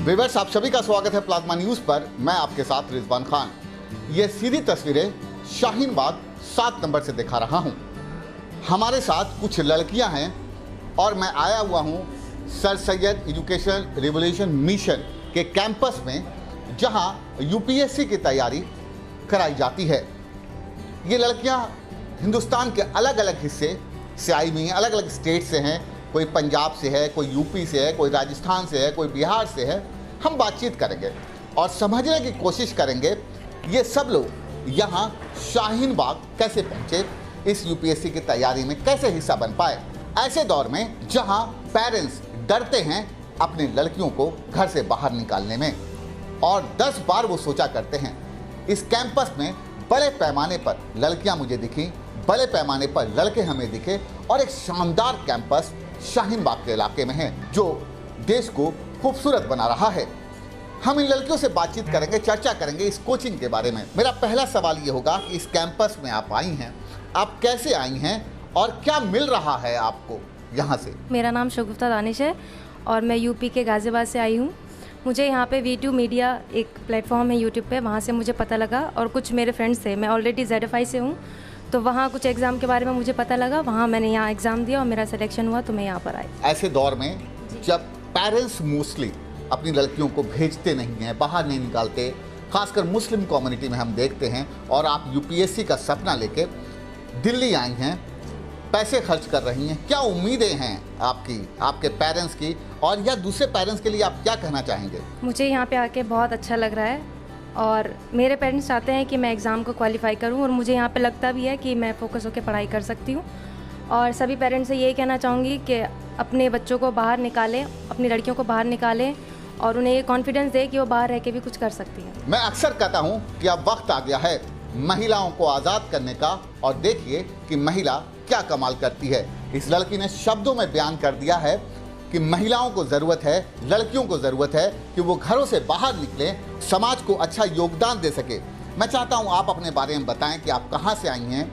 Viewers, आप सभी का स्वागत है प्लाज्मा न्यूज पर। मैं आपके साथ रिजवान खान। ये सीधी तस्वीरें शाहीन बाग 7 नंबर से दिखा रहा हूं। हमारे साथ कुछ लड़कियां हैं और मैं आया हुआ हूं sir Syed education revolution mission के कैंपस में, जहां यूपीएससी की तैयारी कराई जाती है। ये लड़कियां हिंदुस्तान के अलग अलग हिस्से से आई हुई हैं, अलग अलग स्टेट से हैं। कोई पंजाब से है, कोई यूपी से है, कोई राजस्थान से है, कोई बिहार से है। हम बातचीत करेंगे और समझने की कोशिश करेंगे ये सब लोग यहाँ शाहीन बाग कैसे पहुँचे, इस यूपीएससी की तैयारी में कैसे हिस्सा बन पाए, ऐसे दौर में जहाँ पेरेंट्स डरते हैं अपनी लड़कियों को घर से बाहर निकालने में और 10 बार वो सोचा करते हैं। इस कैंपस में बड़े पैमाने पर लड़कियां मुझे दिखी, बड़े पैमाने पर लड़के हमें दिखे और एक शानदार कैंपस शाहीन बाग के इलाके में है जो देश को खूबसूरत बना रहा है। हम इन लड़कियों से बातचीत करेंगे, चर्चा करेंगे इस कोचिंग के बारे में। मेरा पहला सवाल ये होगा कि इस कैंपस में आप आई हैं, आप कैसे आई हैं और क्या मिल रहा है आपको यहाँ से? मेरा नाम शगुफ्ता दानिश है और मैं यूपी के गाज़ियाबाद से आई हूँ। मुझे यहाँ पे V2 मीडिया एक प्लेटफॉर्म है यूट्यूब पे, वहाँ से मुझे पता लगा और कुछ मेरे फ्रेंड्स थे। मैं ऑलरेडी ZFI से हूँ, तो वहाँ कुछ एग्ज़ाम के बारे में मुझे पता लगा। वहाँ मैंने यहाँ एग्ज़ाम दिया और मेरा सिलेक्शन हुआ, तो मैं यहाँ पर आई। ऐसे दौर में जब पेरेंट्स मोस्टली अपनी लड़कियों को भेजते नहीं हैं, बाहर नहीं निकालते, खासकर मुस्लिम कम्युनिटी में हम देखते हैं, और आप यूपीएससी का सपना लेके दिल्ली आई हैं, पैसे खर्च कर रही हैं, क्या उम्मीदें हैं आपकी, आपके पेरेंट्स की, और या दूसरे पेरेंट्स के लिए आप क्या कहना चाहेंगे? मुझे यहाँ पे आके बहुत अच्छा लग रहा है और मेरे पेरेंट्स चाहते हैं कि मैं एग्ज़ाम को क्वालिफाई करूँ और मुझे यहाँ पे लगता भी है कि मैं फोकस होकर पढ़ाई कर सकती हूँ। और सभी पेरेंट्स से यही कहना चाहूँगी कि अपने बच्चों को बाहर निकालें, अपनी लड़कियों को बाहर निकालें और उन्हें ये कॉन्फिडेंस दे कि वो बाहर रह के भी कुछ कर सकती हैं। मैं अक्सर कहता हूँ कि अब वक्त आ गया है महिलाओं को आज़ाद करने का, और देखिए कि महिला क्या कमाल करती है। इस लड़की ने शब्दों में बयान कर दिया है कि महिलाओं को ज़रूरत है, लड़कियों को ज़रूरत है कि वो घरों से बाहर निकलें, समाज को अच्छा योगदान दे सके। मैं चाहता हूँ आप अपने बारे में बताएं कि आप कहाँ से आई हैं,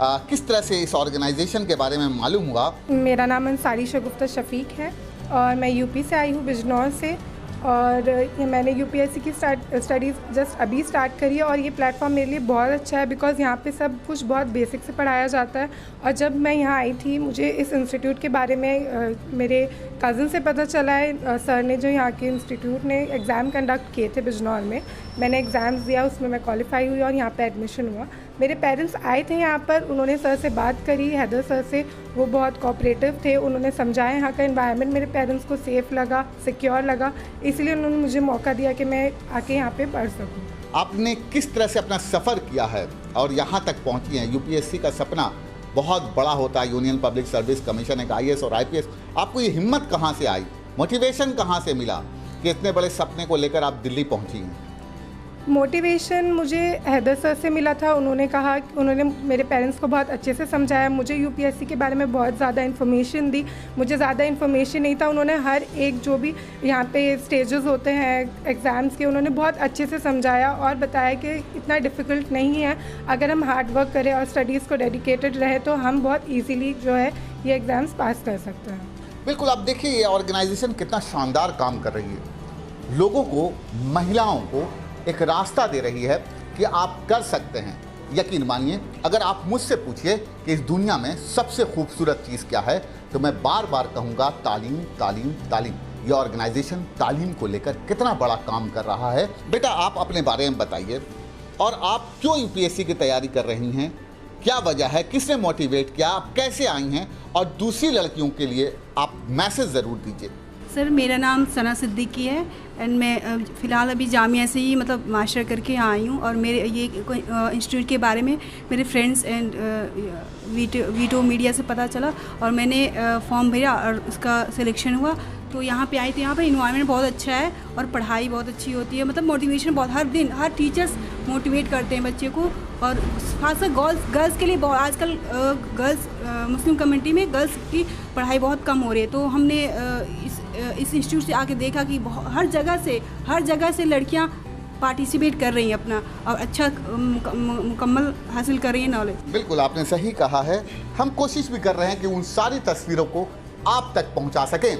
किस तरह से इस ऑर्गेनाइजेशन के बारे में मालूम हुआ। मेरा नाम अंसारी शगुफ्ता शफीक है और मैं यूपी से आई हूँ, बिजनौर से। और ये मैंने यूपीएससी की स्टडीज़ जस्ट अभी स्टार्ट करी है और ये प्लेटफॉर्म मेरे लिए बहुत अच्छा है बिकॉज़ यहाँ पे सब कुछ बहुत बेसिक से पढ़ाया जाता है। और जब मैं यहाँ आई थी, मुझे इस इंस्टीट्यूट के बारे में मेरे कज़न से पता चला है। सर ने जो यहाँ के इंस्टीट्यूट ने एग्ज़ाम कंडक्ट किए थे बिजनौर में, मैंने एग्ज़ाम्स दिया, उसमें मैं क्वालिफाई हुई और यहाँ पे एडमिशन हुआ। मेरे पेरेंट्स आए थे यहाँ पर, उन्होंने सर से बात करी, हैदर सर से। वो बहुत कोऑपरेटिव थे, उन्होंने समझाया यहाँ का एनवायरनमेंट मेरे पेरेंट्स को सेफ़ लगा, सिक्योर लगा, इसलिए उन्होंने मुझे मौका दिया कि मैं आके यहाँ पे पढ़ सकूँ। आपने किस तरह से अपना सफ़र किया है और यहाँ तक पहुँची हैं? यूपीएससी का सपना बहुत बड़ा होता है, यूनियन पब्लिक सर्विस कमीशन, एक IAS और IPS। आपको ये हिम्मत कहाँ से आई, मोटिवेशन कहाँ से मिला कि इतने बड़े सपने को लेकर आप दिल्ली पहुँची हैं? मोटिवेशन मुझे हैदर सर से मिला था। उन्होंने कहा, उन्होंने मेरे पेरेंट्स को बहुत अच्छे से समझाया, मुझे यूपीएससी के बारे में बहुत ज़्यादा इन्फॉर्मेशन दी। मुझे ज़्यादा इन्फॉर्मेशन नहीं था, उन्होंने हर एक जो भी यहाँ पे स्टेजेस होते हैं एग्ज़ाम्स के, उन्होंने बहुत अच्छे से समझाया और बताया कि इतना डिफ़िकल्ट नहीं है। अगर हम हार्ड वर्क करें और स्टडीज़ को डेडिकेटेड रहे तो हम बहुत ईजीली जो है ये एग्ज़ाम्स पास कर सकते हैं। बिल्कुल। आप देखिए ये ऑर्गेनाइजेशन कितना शानदार काम कर रही है, लोगों को, महिलाओं को एक रास्ता दे रही है कि आप कर सकते हैं। यकीन मानिए, अगर आप मुझसे पूछिए कि इस दुनिया में सबसे खूबसूरत चीज़ क्या है, तो मैं बार बार कहूँगा तालीम, तालीम, तालीम। ये ऑर्गेनाइजेशन तालीम को लेकर कितना बड़ा काम कर रहा है। बेटा, आप अपने बारे में बताइए, और आप क्यों यूपीएससी की तैयारी कर रही हैं, क्या वजह है, किसने मोटिवेट किया, आप कैसे आई हैं, और दूसरी लड़कियों के लिए आप मैसेज ज़रूर दीजिए। सर, मेरा नाम सना सिद्दीकी है एंड मैं फ़िलहाल अभी जामिया से ही मतलब मास्टर करके यहाँ आई हूँ। और मेरे ये इंस्टीट्यूट के बारे में मेरे फ्रेंड्स एंड V2 मीडिया से पता चला और मैंने फॉर्म भरा और उसका सिलेक्शन हुआ। तो यहाँ पे आई थी। यहाँ पे इन्वायरमेंट बहुत अच्छा है और पढ़ाई बहुत अच्छी होती है, मतलब मोटिवेशन बहुत, हर दिन हर टीचर्स मोटिवेट करते हैं बच्चे को। और खासकर गर्ल्स के लिए बहुत, आजकल गर्ल्स मुस्लिम कम्युनिटी में गर्ल्स की पढ़ाई बहुत कम हो रही है। तो हमने इस इंस्टीट्यूट से आके देखा कि हर जगह से लड़कियाँ पार्टिसिपेट कर रही हैं अपना और अच्छा मुकम्मल हासिल कर रही हैं नॉलेज। बिल्कुल, आपने सही कहा है। हम कोशिश भी कर रहे हैं कि उन सारी तस्वीरों को आप तक पहुंचा सकें।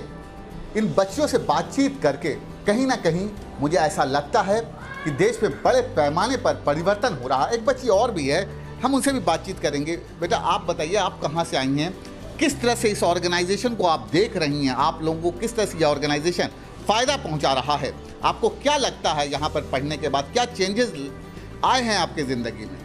इन बच्चियों से बातचीत करके कहीं ना कहीं मुझे ऐसा लगता है कि देश में बड़े पैमाने पर परिवर्तन हो रहा है। एक बच्ची और भी है, हम उनसे भी बातचीत करेंगे। बेटा आप बताइए, आप कहाँ से आई हैं, किस तरह से इस ऑर्गेनाइजेशन को आप देख रही हैं, आप लोगों को किस तरह से यह ऑर्गेनाइजेशन फ़ायदा पहुंचा रहा है, आपको क्या लगता है यहाँ पर पढ़ने के बाद क्या चेंजेस आए हैं आपके ज़िंदगी में?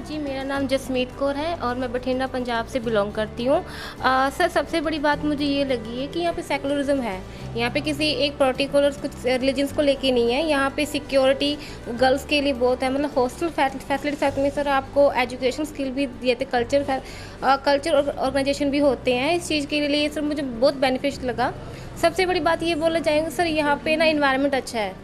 जी, मेरा नाम जसमीत कौर है और मैं बठिंडा पंजाब से बिलोंग करती हूँ। सर, सबसे बड़ी बात मुझे ये लगी है कि यहाँ पे सेकुलरिज्म है। यहाँ पे किसी एक पर्टिकुलर कुछ रिलीजन्स को लेके नहीं है। यहाँ पे सिक्योरिटी गर्ल्स के लिए बहुत है, मतलब हॉस्टल फैसिलिटी साथ में सर आपको एजुकेशन स्किल भी दिए थे, कल्चर ऑर्गेनाइजेशन भी होते हैं। इस चीज़ के लिए सर मुझे बहुत बेनिफिशियल लगा। सबसे बड़ी बात ये बोलना चाहेंगे सर, यहाँ पे ना इन्वायरमेंट अच्छा है,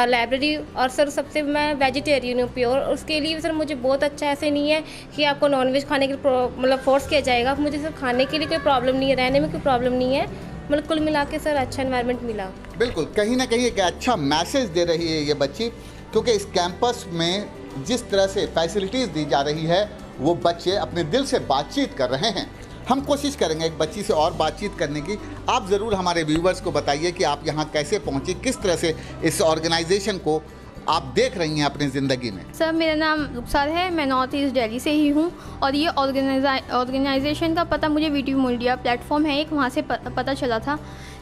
लाइब्रेरी, और सर सबसे मैं वेजिटेरियन हूँ प्योर, उसके लिए सर मुझे बहुत अच्छा, ऐसे नहीं है कि आपको नॉनवेज खाने के लिए मतलब फोर्स किया जाएगा। मुझे सर खाने के लिए कोई प्रॉब्लम नहीं है, रहने में कोई प्रॉब्लम नहीं है, मतलब कुल मिला के सर अच्छा एनवायरनमेंट मिला। बिल्कुल, कहीं ना कहीं एक अच्छा मैसेज दे रही है ये बच्ची, क्योंकि इस कैंपस में जिस तरह से फैसिलिटीज़ दी जा रही है वो बच्चे अपने दिल से बातचीत कर रहे हैं। हम कोशिश करेंगे एक बच्ची से और बातचीत करने की। आप ज़रूर हमारे व्यूवर्स को बताइए कि आप यहाँ कैसे पहुँची, किस तरह से इस ऑर्गेनाइजेशन को आप देख रही हैं अपनी ज़िंदगी में। सर, मेरा नाम रुखसार है, मैं नॉर्थ ईस्ट दिल्ली से ही हूँ और ये ऑर्गेनाइजेशन का पता मुझे वीटू मीडिया प्लेटफॉर्म है एक, वहाँ से पता चला था।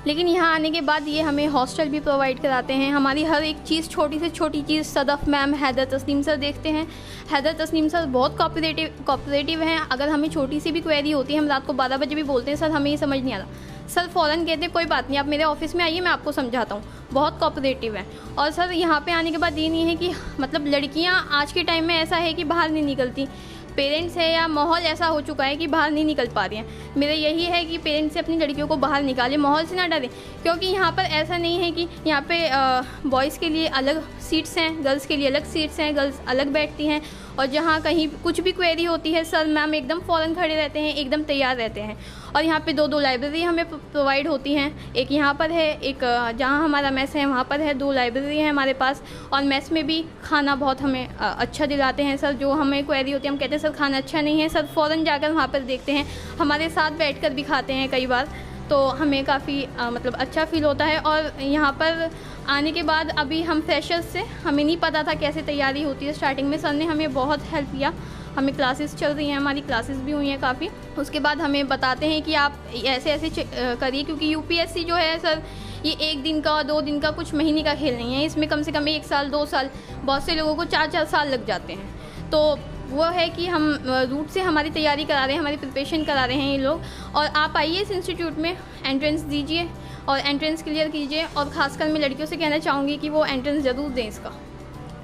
लेकिन यहाँ आने के बाद ये हमें हॉस्टल भी प्रोवाइड कराते हैं, हमारी हर एक चीज़, छोटी से छोटी चीज़ सदफ़ मैम, हैदर तस्नीम सर देखते हैं। हैदर तस्नीम सर बहुत कोऑपरेटिव हैं। अगर हमें छोटी सी भी क्वेरी होती है, हम रात को 12 बजे भी बोलते हैं सर हमें ये समझ नहीं आ रहा, सर फ़ौरन कहते हैं कोई बात नहीं, आप मेरे ऑफिस में आइए, मैं आपको समझाता हूँ। बहुत कोऑपरेटिव है। और सर यहाँ पे आने के बाद ये नहीं है कि मतलब लड़कियाँ आज के टाइम में ऐसा है कि बाहर नहीं निकलती, पेरेंट्स है या माहौल ऐसा हो चुका है कि बाहर नहीं निकल पा रही हैं। मेरा यही है कि पेरेंट्स से अपनी लड़कियों को बाहर निकालें, माहौल से ना डरें, क्योंकि यहाँ पर ऐसा नहीं है कि यहाँ पे बॉयज़ के लिए अलग सीट्स हैं, गर्ल्स के लिए अलग सीट्स हैं, गर्ल्स अलग बैठती हैं। और जहाँ कहीं कुछ भी क्वेरी होती है सर मैम एकदम फ़ौरन खड़े रहते हैं, एकदम तैयार रहते हैं। और यहाँ पे 2 लाइब्रेरी हमें प्रोवाइड होती हैं, एक यहाँ पर है, एक जहाँ हमारा मेस है वहाँ पर है, 2 लाइब्रेरी है हमारे पास। और मेस में भी खाना बहुत हमें अच्छा दिलाते हैं सर। जो हमें क्वेरी होती है, हम कहते हैं सर खाना अच्छा नहीं है, सर फ़ौरन जाकर वहाँ पर देखते हैं, हमारे साथ बैठकर भी खाते हैं कई बार, तो हमें काफ़ी मतलब अच्छा फ़ील होता है। और यहाँ पर आने के बाद अभी हम फ्रेशर्स से, हमें नहीं पता था कैसे तैयारी होती है स्टार्टिंग में, सर ने हमें बहुत हेल्प किया। हमें क्लासेस चल रही हैं, हमारी क्लासेस भी हुई हैं काफ़ी। उसके बाद हमें बताते हैं कि आप ऐसे ऐसे करिए, क्योंकि यूपीएससी जो है सर ये 1 दिन का 2 दिन का कुछ महीने का खेल नहीं है, इसमें कम से कम 1 साल 2 साल, बहुत से लोगों को 4-4 साल लग जाते हैं। तो वो है कि हम रूट से हमारी तैयारी करा रहे हैं, हमारी प्रिपरेशन करा रहे हैं ये लोग। और आप आइए इस इंस्टीट्यूट में, एंट्रेंस दीजिए और एंट्रेंस क्लियर कीजिए। और ख़ासकर मैं लड़कियों से कहना चाहूँगी कि वो एंट्रेंस ज़रूर दें इसका।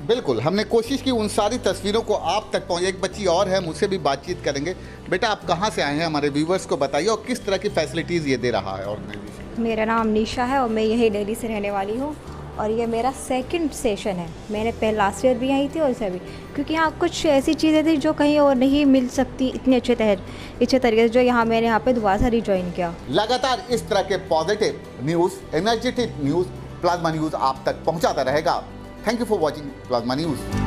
बिल्कुल, हमने कोशिश की उन सारी तस्वीरों को आप तक पहुँचे। एक बच्ची और है, मुझसे भी बातचीत करेंगे। बेटा आप कहाँ से आए हैं, हमारे व्यूवर्स को बताइए, और किस तरह की फैसिलिटीज़ ये दे रहा है ऑर्गेनाइजेशन? मेरा नाम निशा है और मैं यही दिल्ली से रहने वाली हूँ और ये मेरा 2nd सेशन है। मैंने लास्ट ईयर भी आई थी और इसे भी, क्योंकि यहाँ कुछ ऐसी चीज़ें थी जो कहीं और नहीं मिल सकती इतने अच्छे तरीके से, जो यहाँ मैंने यहाँ पे दोबारा से रिजॉइन किया। लगातार इस तरह के positive news, energetic news plasma news आप तक पहुँचाता रहेगा। Thank you for watching plasma news.